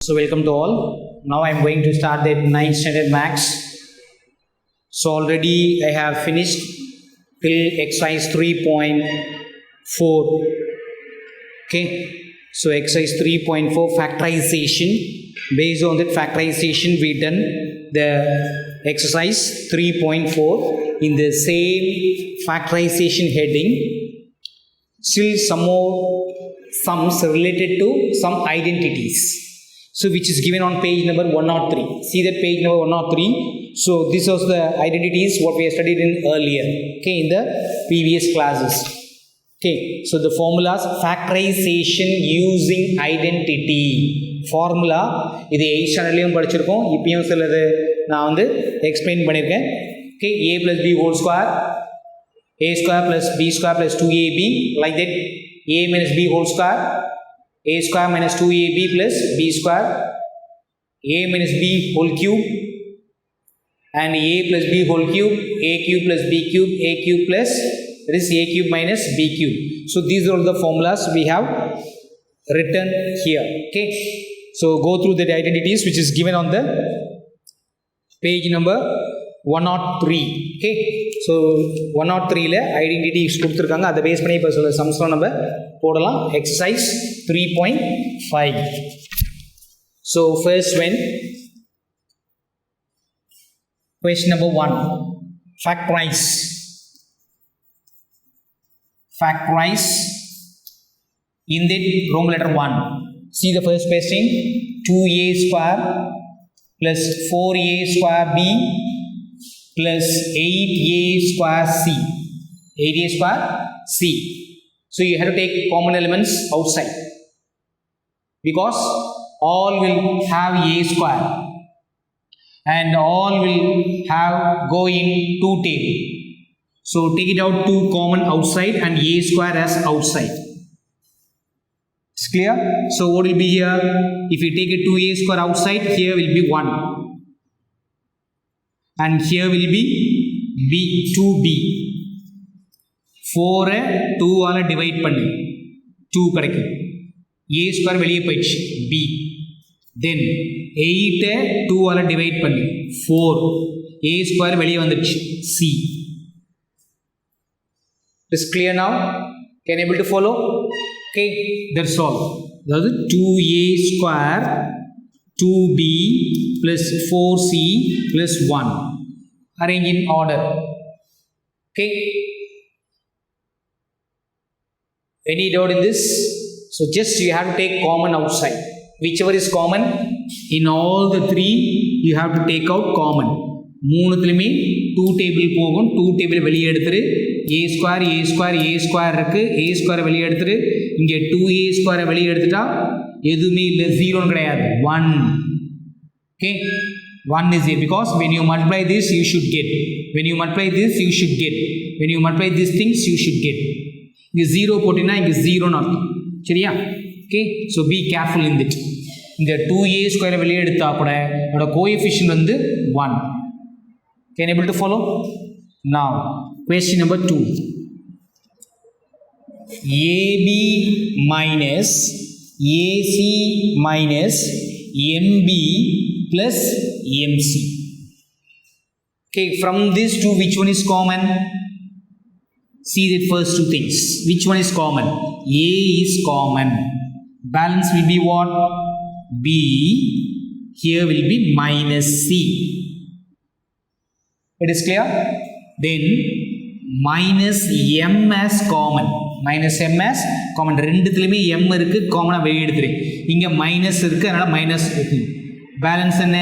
So welcome to all. Now I am going to start the 9th standard max. So already I have finished till exercise 3.4. Okay. So exercise 3.4 factorization. Based on that factorization we done the exercise 3.4 in the same factorization heading. Still some more sums related to some identities. So which is given on page number 103. See that page number 103. So this was the identities what we have studied in earlier. Okay, in the previous classes. Okay, so the formulas factorization using identity. Formula இது 8th standardலயும் படிச்சிருக்கோம். இப்பயும் சிலது நான் வந்து explain பண்ணிருக்கேன். Okay, a plus b whole square, a square plus b square plus 2ab, like that. A minus b whole square, a square minus 2ab plus b square, a minus b whole cube, and a plus b whole cube, a cube plus b cube, a cube plus, that is a cube minus b cube. So these are the formulas we have written here. Okay, so go through the identities which is given on the page number 103. Okay, so 103 ல identities கொடுத்திருக்காங்க. அதை base பண்ணி இப்போ சொல்ல சம்ஸ்லாம் நம்ம போடலாம். Exercise 3.5. So first one, question number 1, factorize in the Roman letter 1. See the first question, 2a square plus 4a square b plus 8a square c. 8a square c. So you have to take common elements outside because all will have a square and all will have go in 2 table. So take it out 2 common outside and a square as outside. It's clear? So what will be here? If you take a 2a square outside, here will be 1. And here will be b, 2b. 4 2 ஆல divide பண்ணி 2 கிடைக்கும். a square வெளியே போயிடுச்சு b. Then 8 2 ஆல divide பண்ணி 4. a square வெளியே வந்துடுச்சு c. Is clear now? Can you able to follow? Okay, that's all. அதாவது 2a square 2b plus 4c plus 1. Arrange in order. Okay. Any doubt in this? So just you have to take common outside. Whichever is common in all the 3, you have to take out common. மூணுத்துலையுமே 2 table போகும். 2 table வெளியே எடுத்துரு. a square இருக்கு. a square வெளியே எடுத்துரு. இங்கே 2a ஸ்கொயரை வெளியே எடுத்துட்டா எதுவுமே இல்லை, 0 கிடையாது, 1. Okay, 1 is here because when you multiply this you should get. When you multiply this you should get. When you multiply these things you should get. இங்கே 0 போட்டினா இங்கே 0 அர்த்தம். சரியா? Okay, so be careful in it. இந்த 2a ஸ்கொயரை வெளியே எடுத்தா கூட அதோட கோஎஃபிஷியன்ட் வந்து 1. Can you able to follow? Now question number 2, AB minus AC minus MB plus MC. Okay, from these two which one is common? See the first two things. Which one is common? A is common. Balance will be what? B. Here will be minus C. It is clear? Then minus M as common. Minus M as common. ரெண்டுத்துலையுமே M இருக்கு, காமனாக வெளியே எடுத்துரு. இங்கே minus இருக்கு, அதனால் minus இருக்கு. Balance என்ன?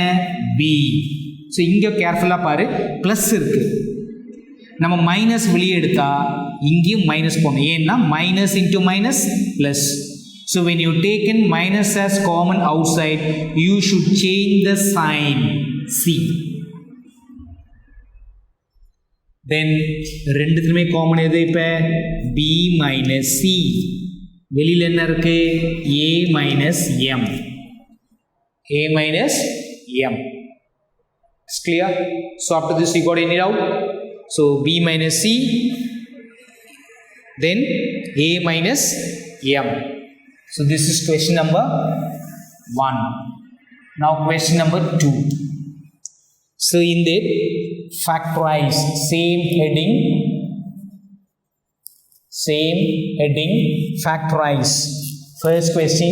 B. So இங்கே கேர்ஃபுல்லாக பாரு, ப்ளஸ் இருக்கு. நம்ம மைனஸ் வெளியே எடுத்தா இங்கேயும் மைனஸ் போடணும். ஏன்னா minus into minus plus. So when you taken minus as common outside, you should change the sign C. Then ரெண்டுத்துலையுமே காமன் எது? இப்போ B minus C. வெளியில் என்ன இருக்கு? A minus M. A minus M. It's clear? So after this you got any doubt? So B minus C, then A minus M. So this is question number 1. Now question number 2. So in that factorize, same heading, factorize. First question,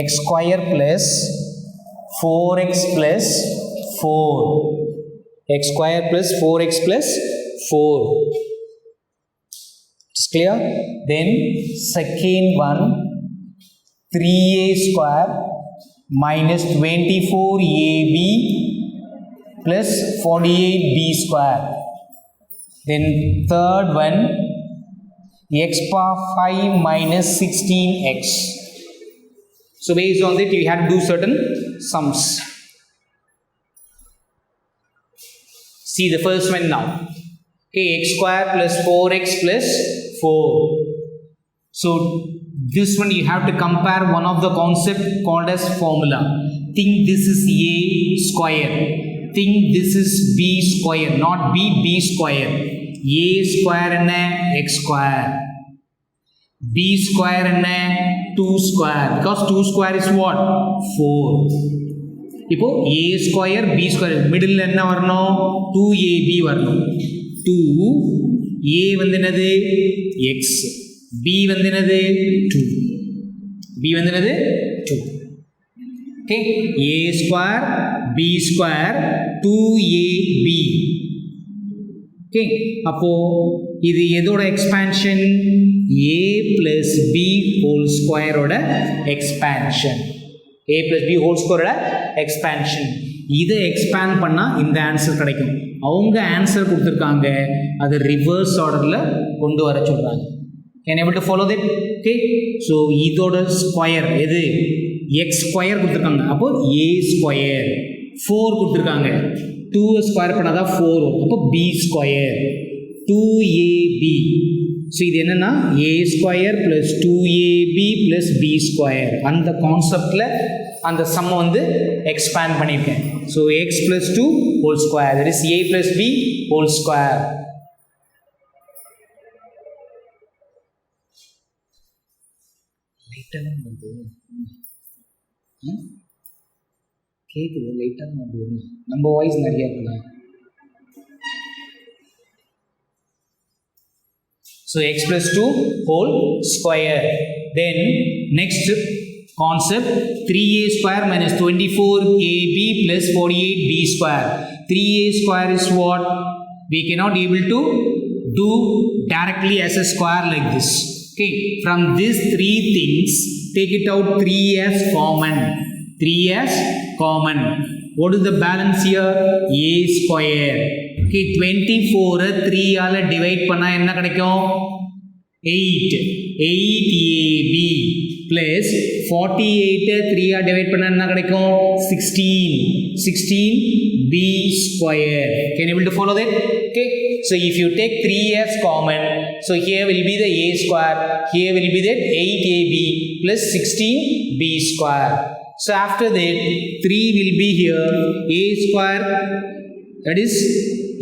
x square plus 4x plus 4. X square plus 4x plus 4. It's clear? Then second one, 3a square minus 24ab plus 48b square. Then third one, x power 5 minus 16x. So based on that, you have to do certain sums. See the first one now. Okay, x square plus 4x plus 4. So this one you have to compare one of the concept called as formula. Think this is a square. Think this is b square, not b square. A square and x square. B square and 2 square. Because 2 square is what? 4. இப்போ a square b square middle என்ன வரணும் 2ab வரணும் 2a வந்து என்னது x b வந்து என்னது 2 b வந்து என்னது 2 okay a square b square 2ab okay அப்போ இது எதோட expansion a plus b whole square ஓட expansion a plus b whole square ஓட எக்ஸ்பான்ஷன் இதை எக்ஸ்பேண்ட் பண்ணால் இந்த ஆன்சர் கிடைக்கும் அவங்க ஆன்சர் கொடுத்துருக்காங்க அது ரிவர்ஸ் ஆர்டரில் கொண்டு வர சொல்கிறாங்க can able to follow that okay so இதோட ஸ்கொயர் எது எக்ஸ் ஸ்கொயர் கொடுத்துருக்காங்க அப்போது ஏ ஸ்கொயர் 4 கொடுத்துருக்காங்க 2 ஸ்கொயர் பண்ணால் தான் 4 அப்போ பி ஸ்கொயர் 2ab ஸோ இது என்னென்னா a square plus 2ab plus b square அந்த கான்செப்டில் அந்த சம்மை வந்து எக்ஸ்பேண்ட் பண்ணியிருக்கேன் so x plus 2 whole square that is a plus b whole square லைட்டாக வந்து கேட்குது லைட்டாக வந்து நம்ம வாய்ஸ் நிறையா இருக்குல்ல so x plus 2 whole square then next concept 3a square minus 24ab plus 48b square 3a square is what we cannot able to do directly as a square like this okay from these three things take it out 3 as common what is the balance here a square okay 24 3 ஆல divide பண்ணா என்ன கிடைக்கும் 8ab plus 48 3 ஆல divide பண்ணா என்ன கிடைக்கும் 16b square can you able to follow that okay so if you take 3 as common so here will be the a square here will be that 8ab plus 16b square so after that 3 will be here a square that is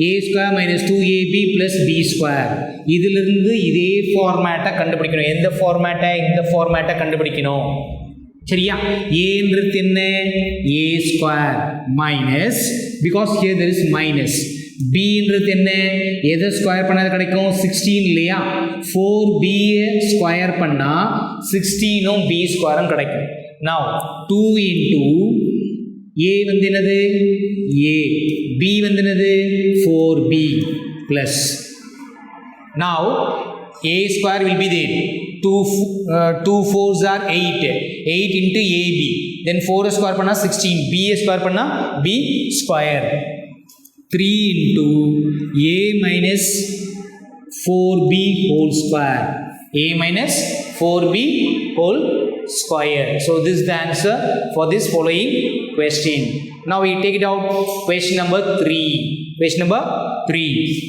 a square minus 2ab plus b square இதிலிருந்து இதே ஃபார்மேட்டை கண்டுபிடிக்கணும் எந்த ஃபார்மேட்டை இந்த ஃபார்மேட்டை கண்டுபிடிக்கணும் சரியா ஏன்றது என்ன a square minus because here there is minus b ன்றது என்ன எதை ஸ்கொயர் பண்ணாது கிடைக்கும் 16 இல்லையா 4b ஸ்கொயர் பண்ணா 16 b ஸ்கொயரும் கிடைக்கும் now 2 into a வந்து என்னது a b வந்து என்னது 4b plus now a square will be there 2 4s are 8 into ab then 4 square பண்ணா 16 b square பண்ணா b square 3 into a minus 4b whole square a minus 4b whole square so this is the answer for this following question now we take it out question number 3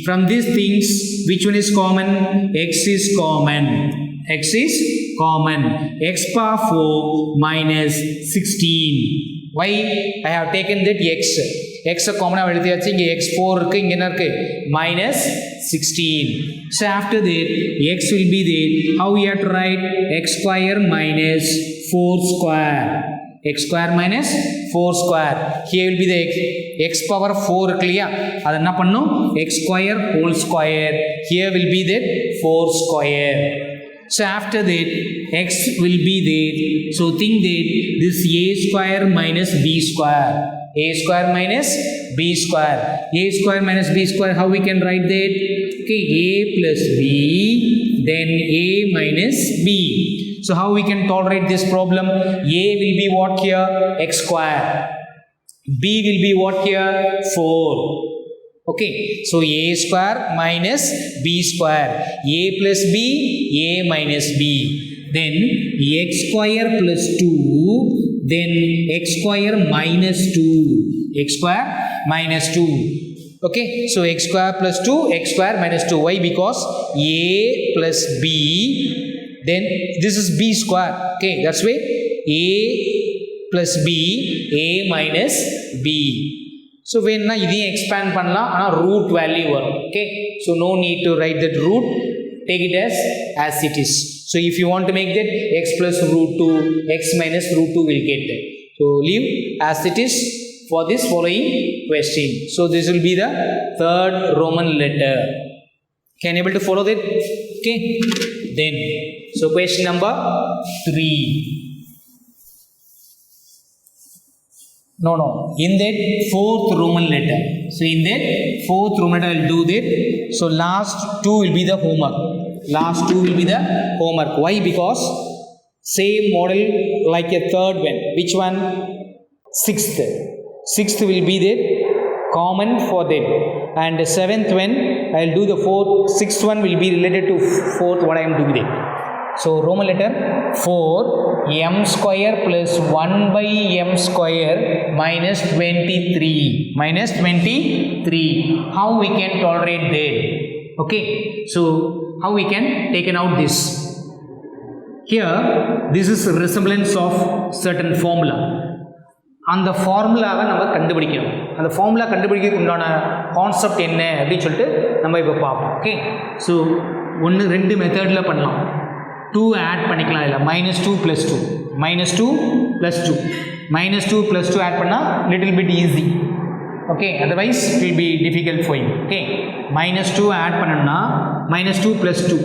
from these things which one is common x is common x power 4 minus 16 why I have taken that x common எடுத்தியாச்சு இங்க x4 இருக்கு இங்க என்ன இருக்கு minus 16 so after that x will be there how we have to write x square minus 4 square x square minus 4 square. Here will be the x power 4 clear. அது என்ன பண்ணும் x square whole square. Here will be that 4 square. So after that x will be there. So think that this a square minus b square. A square minus b square. A square minus b square, how we can write that? Okay, a plus b, then a minus b. So how we can tolerate this problem? A will be what here? X square. B will be what here? 4. Okay, so a square minus b square. A plus b, a minus b. Then x square plus 2, then x square minus 2. X square minus 2. Okay, so x square plus 2, x square minus 2. Why? Because a plus b, then this is b square. Okay, that's why a plus b, a minus b. So when na idhi expand pannalam ana root value varum. Okay, so no need to write that root, take it as it is. So if you want to make that x plus root 2, x minus root 2 will get that. So leave as it is for this following question. So this will be the third Roman letter. Can you able to follow that? Okay, then so question number 3. No, in that fourth Roman letter. So in that fourth Roman letter I will do that. So last 2 will be the homework. Last 2 will be the homework. Why? Because same model like a third one. Which one? Sixth. Sixth will be there common for them. And the seventh one I will do the fourth. Sixth one will be related to fourth what I am doing there. So Roman letter 4, m square plus 1 by m square minus 23. Minus 23. How we can tolerate that? Okay, so how we can taken out this? Here, this is a resemblance of certain formula. அந்த ஃபார்முலாவை நம்ம கண்டுபிடிக்கணும். அந்த formula கண்டுபிடிக்கிறதுக்கு உண்டான concept என்ன அப்படின்னு சொல்லிட்டு நம்ம இப்போ பார்ப்போம். ஓகே, ஸோ ரெண்டு மெத்தடில் பண்ணலாம். 2 ஆட் பண்ணிக்கலாம். இல்லை -2 + 2, -2 + 2, -2 + 2 ஆட் பண்ணால் little bit easy. Okay, otherwise it will be difficult for you. Okay, -2 add பண்ணணும்னா -2 + 2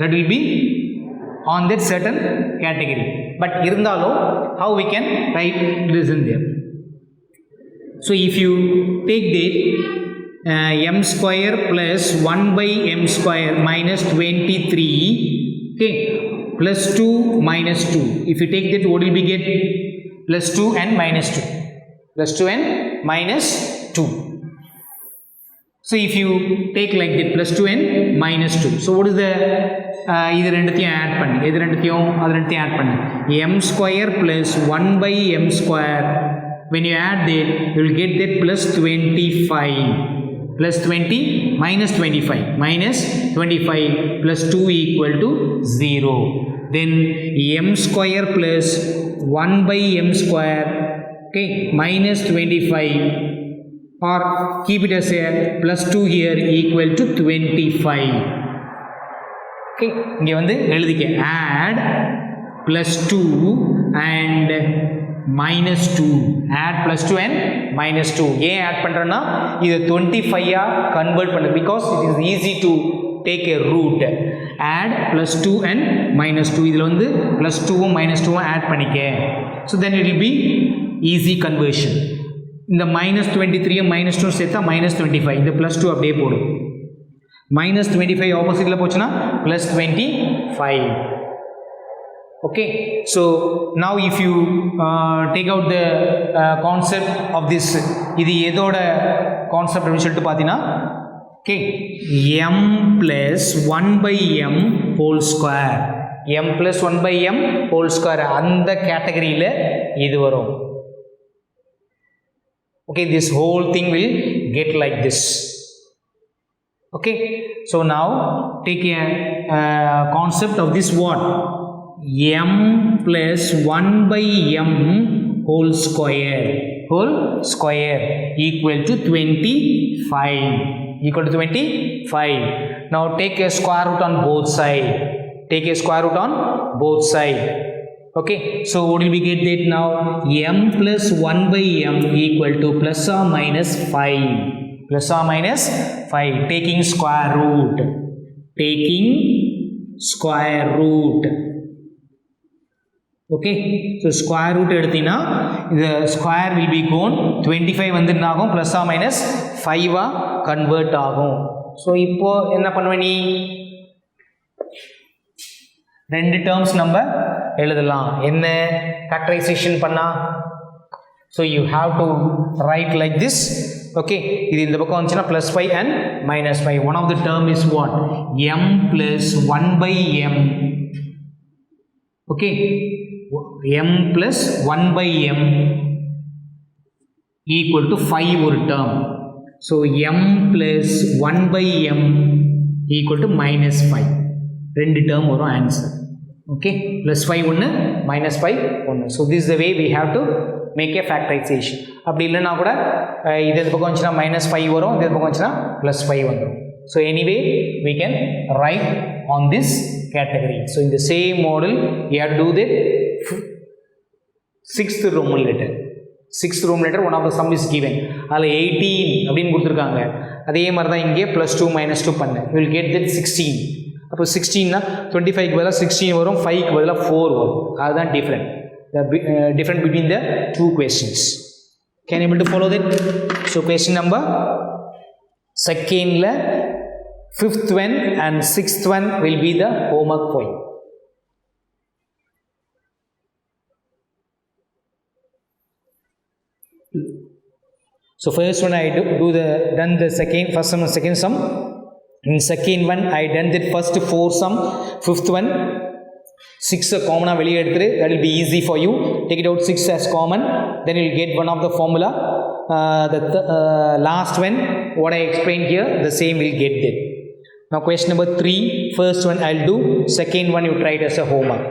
that will be on that certain category. But irundalo how we can write this in there? So if you take that m square plus 1 by m square minus 23, okay, plus 2 minus 2. If you take that, what will we get? Plus 2 and minus 2. Plus 2 and minus 2. So if you take like that, plus 2 and minus 2. So what is the இது ரெண்டுத்தையும் add பண்ணி இது ரெண்டுத்தையும் add பண்ணி m square plus 1 by m square, when you add that you will get that plus 25 plus 20 minus 25 plus 2 equal to 0. Then m square plus 1 by m square, okay, minus 25, or keep it as a plus 2 here, equal to 25. Okay, இங்கே வந்து எழுதிக்க add plus 2 and minus 2, add plus 2 and minus 2. ஏன் add பண்ணுறேன்னா இது 25 convert பண்ணு, because it is easy to take a root. add plus 2 and minus 2, இதில் வந்து plus 2 minus 2 add பண்ணிக்க. So then it will be easy conversion. இந்த minus 23 minus 2 சேர்த்தா minus 25, இந்த plus 2 அப்படியே போடும். minus 25 opposite போச்சுன்னா plus 25. Okay, so now if you take out the concept of this, இது எதோட கான்செப்ட் அப்படின்னு சொல்லிட்டு பார்த்தீங்கன்னா, okay, m plus 1 by m whole square, m plus 1 by m whole square அந்த கேட்டகரியில் இது வரும். Okay, this whole thing will get like this. Okay, so now take a concept of this what? M plus 1 by m whole square equal to 25. Equal to 25. Now take a square root on both sides. Take a square root on both sides. Okay, so what will we get that now? M plus 1 by m equal to plus or minus 5. Plus or minus 5. Taking square root. Taking square root. Okay, so square root எடுத்தீனா the square will be gone. 25 வந்து என்ன ஆகும்? Plus or minus 5 convert ஆகும். So இப்போ என்ன பண்ணுவ நீ? ரெண்டு terms நம்ம எழுதலாம். என்ன ஃபேக்டரைசேஷன் பண்ணா? So you have to write like this. Okay, இது இந்த பக்கம் வந்துச்சுன்னா plus 5 and minus 5. One of the term is what? M plus 1 by m. Okay, m plus 1 by m equal to 5 ஒரு term. So m plus 1 by m equal to minus 5. ரெண்டு term வரும் answer. Okay, plus 5 ஒன்று minus 5 ஒன்று. So this is the way we have to make a factorization. அப்படி இல்லைனா கூட இது பக்கம் வந்துச்சுன்னா minus 5 வரும், இது பக்கம் வந்துச்சுன்னா plus 5 வந்துடும். So anyway we can write on this category. So in the same model you have to do the 6th Roman letter. 6th Roman letter one of the sum is given. அதில் 18 அப்படின்னு கொடுத்துருக்காங்க. அதே மாதிரி தான் இங்கே plus 2 minus 2 பண்ண. You will get that 16. அப்போ 16னா 25க்கு பதிலாக 16 வரும், 5க்கு பதிலாக 4 வரும். அதுதான் different. The difference between the two questions. Can you able to follow that? So question number second la 5th one and 6th one will be the homework point. So first one I done the second first sum and second sum. In second one I done the first 4 sum. Fifth one 6 common வெளியே எடுத்துரு. That will be easy for you. Take it out 6 as common. Then you will get one of the formula. The last one what I explained here, the same will get there. Now question number 3. First one I'll do. Second one you try it as a homework.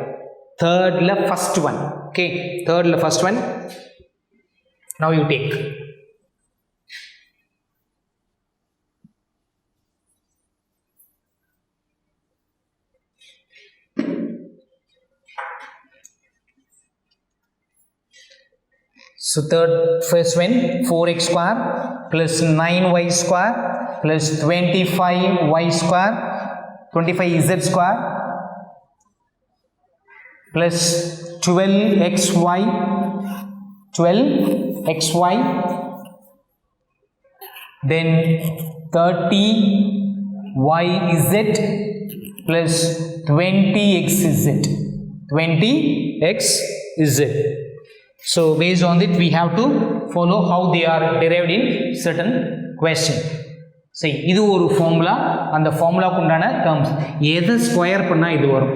Third la first one. Okay. Third la first one. Now you take. So first one 4x square plus 9y square plus 25y square 25z square plus 12xy then 30yz plus 20xz. So based on that we have to follow how they are derived in certain question. See, இது ஒரு formula, அந்த formulaக்கு உண்டான terms. எதை square பண்ணா இது வரும்?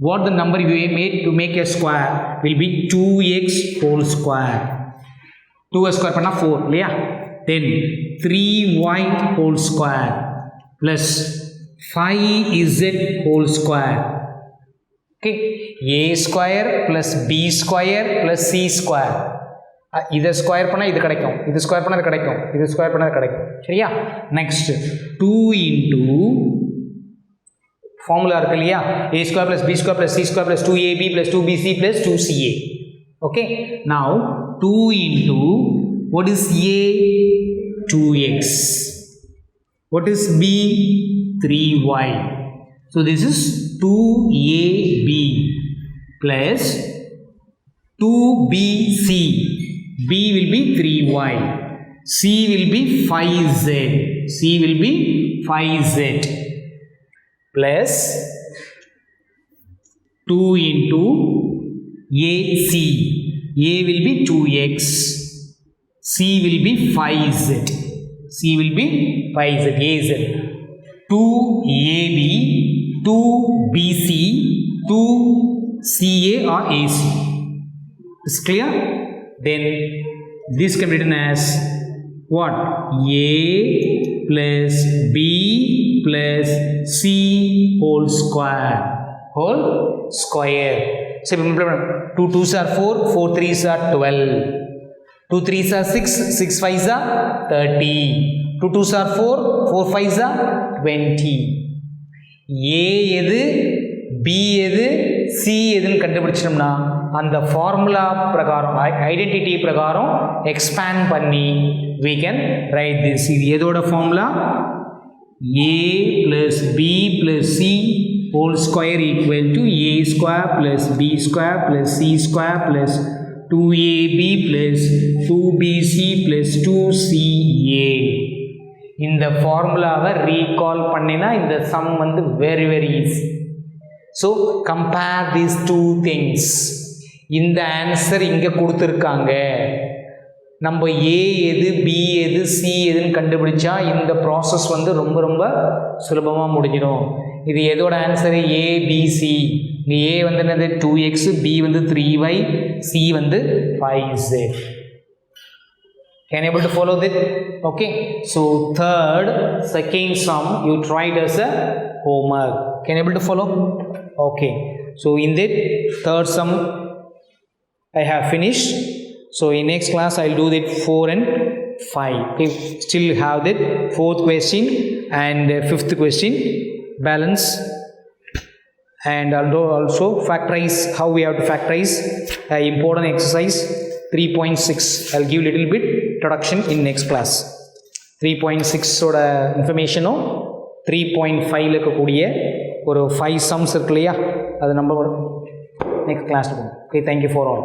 What the number you made to make a square will be 2x whole square. 2x square பண்ணா 4 இல்லையா? Then 3y whole square plus 5z whole square. Okay, a square plus b square plus c square. இதை square பண்ணால் இது கிடைக்கும், இது square பண்ணால் இது கிடைக்கும், இது ஸ்கொயர் பண்ணால் கிடைக்கும். சரியா? நெக்ஸ்ட் 2 into ஃபார்முலா இருக்கு இல்லையா? a square plus b square plus c square plus 2ab plus 2bc plus 2ca. Okay, now 2 into what is a? 2x. What is b? 3y. So this is 2ab plus 2bc. B will be 3y. C will be 5z. C will be 5z plus 2 into AC. A will be 2x. C will be 5z. C will be 5z. AZ. 2AB, 2BC, 2CA or AC. Is clear? Then this can be written as what? A plus B plus C whole square. Whole square. So 2 2s are 4, 4 3s are 12. 2 3s are 6, 6 5s are 30. 2 2s are 4, 4 5s are 20. A எது? B B எது C எதுன்னு கண்டுபிடிச்சோம்னா அந்த formula பிரகாரம் identity பிரகாரம் expand பண்ணி we can write this. இது எதோட formula? A plus B plus C whole square equal to A square plus B square plus C square plus 2AB plus 2BC plus 2CA. இந்த ஃபார்முலாவை recall பண்ணினா இந்த sum வந்து very very easy. So compare these two things. இந்த answer இங்கே கொடுத்துருக்காங்க. நம்ம ஏ எது பி எது சி எதுன்னு கண்டுபிடிச்சா இந்த ப்ராசஸ் வந்து ரொம்ப ரொம்ப சுலபமாக முடிஞ்சிடும். இது எதோட ஆன்சரு? ஏபிசி. இந்த ஏ வந்து என்னது? 2x, பி வந்து 3y, சி வந்து 5z. Can you able to follow that? Okay. So third, second sum you tried as a homework. Can you able to follow? Okay. So in that third sum I have finished. So in next class I'll do that 4 and 5. Okay. Still have that fourth question and fifth question balance, and also factorize, how we have to factorize important exercise 3.6. I'll give little bit introduction in next class. 3.6 ஓட இன்ஃபர்மேஷனும் 3.5 இருக்கக்கூடிய ஒரு 5 sums இருக்கு இல்லையா, அது நம்ம next கிளாஸில் போகும். Okay, thank you for all.